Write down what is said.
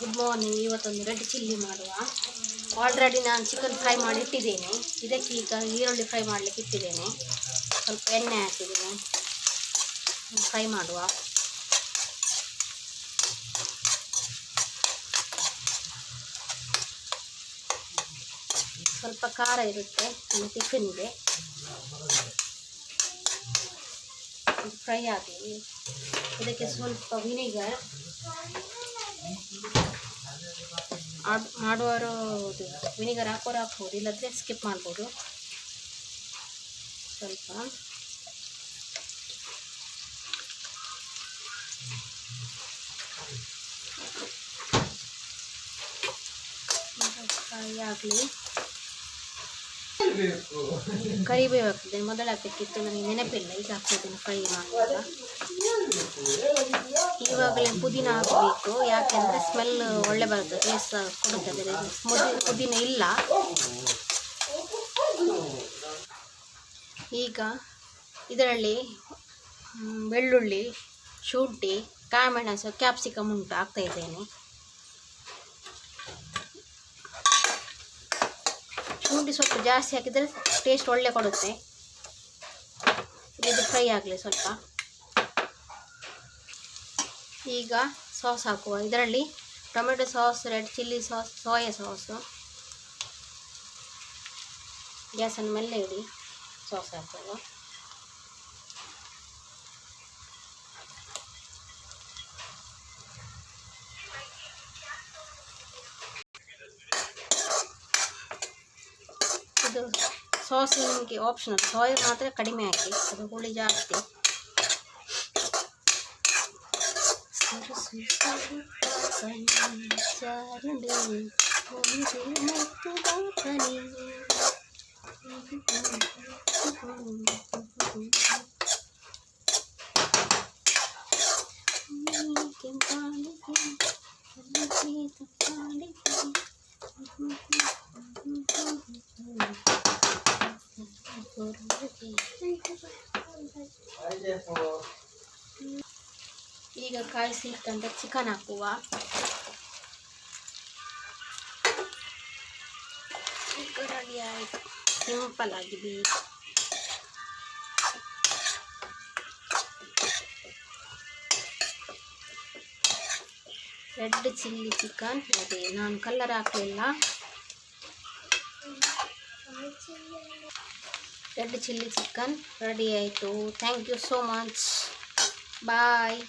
Good morning. ಇವತ್ತೊಂದು red chilli ಮಾಡುವ. Already ನಾನು ಚಿಕನ್ ಫ್ರೈ ಮಾಡಿ ಇಟ್ಟಿದ್ದೇನೆ. ಇದಕ್ಕೆ ಈಗ ಈರುಳ್ಳಿ ಫ್ರೈ ಮಾಡಲಿಕ್ಕೆ ಇಟ್ಟಿದ್ದೇನೆ. ಸ್ವಲ್ಪ ಎಣ್ಣೆ ಹಾಕಿದ್ದೀನಿ, ಫ್ರೈ ಮಾಡುವ. ಸ್ವಲ್ಪ ಖಾರ ಇರುತ್ತೆ, ಟಿಫಿನ್ಗೆ ಫ್ರೈ ಆಗಲಿ. ಇದಕ್ಕೆ ಸ್ವಲ್ಪ ವಿನಿಗರ್, ಮಾಡುವವರು ವಿನಿಗರ್ ಹಾಕೋರು ಹಾಕ್ಬೋದು, ಇಲ್ಲದ್ರೆ ಸ್ಕಿಪ್ ಮಾಡ್ಬೋದು. ಸ್ವಲ್ಪ ಫ್ರೈ ಆಗಲಿ. ಕರಿಬೇವು ಹಾಕ್ತಿದ್ದೇನೆ, ಮೊದಲು ಹಾಕಬೇಕಿತ್ತು, ನನಗೆ ನೆನಪಿಲ್ಲ, ಈಗ ಹಾಕ್ತಿದ್ದೇನೆ ಫ್ರೈ ಮಾಡುವಾಗ. ಇವಾಗಲೇ ಪುದೀನ ಹಾಕಬೇಕು, ಯಾಕೆಂದರೆ ಸ್ಮೆಲ್ ಒಳ್ಳೆ ಬರ್ತದೆ, ಟೇಸ್ಟ್ ಕೊಡುತ್ತದೆ. ಪುದೀನ ಇಲ್ಲ. ಈಗ ಇದರಲ್ಲಿ ಬೆಳ್ಳುಳ್ಳಿ, ಶುಂಠಿ, ಕಾಳುಮೆಣಸು, ಕ್ಯಾಪ್ಸಿಕಮ್ ಉಂಟು, ಹಾಕ್ತಾ ಇದ್ದೇನೆ. ಶುಂಠಿ ಸ್ವಲ್ಪ ಜಾಸ್ತಿ ಹಾಕಿದರೆ ಟೇಸ್ಟ್ ಒಳ್ಳೆ ಕೊಡುತ್ತೆ. ಇದು ಫ್ರೈ ಆಗಲಿ ಸ್ವಲ್ಪ. ಈಗ ಸಾಸ್ ಹಾಕುವ. ಇದರಲ್ಲಿ tomato sauce, red chilli sauce, soya sauce. ಗ್ಯಾಸನ್ನು ಮೆಲ್ಲ ಇಡಿ, ಸಾಸ್ ಹಾಕುವ. ಇದು ಸಾಸ್ ನಿಮಗೆ ಆಪ್ಷನಲ್, ಸೋಯಾ ಮಾತ್ರ ಕಡಿಮೆ ಹಾಕಿ, ಅದು ಹುಳಿ ಜಾಸ್ತಿ. ಈಗ ಕಾಯಿಸಿಟ್ಟಂತ ಚಿಕನ್ ಹಾಕುವ. ರೆಡಿ ಆಯಿತು, ಸಿಂಪಲ್ ಆಗಿದೆ. Red chilli chicken ready. ನಾನು ಕಲರ್ ಹಾಕಲಿಲ್ಲ. ರೆಡ್ ಚಿಲ್ಲಿ ಚಿಕನ್ ರೆಡಿ ಆಯಿತು. Thank you so much. Bye.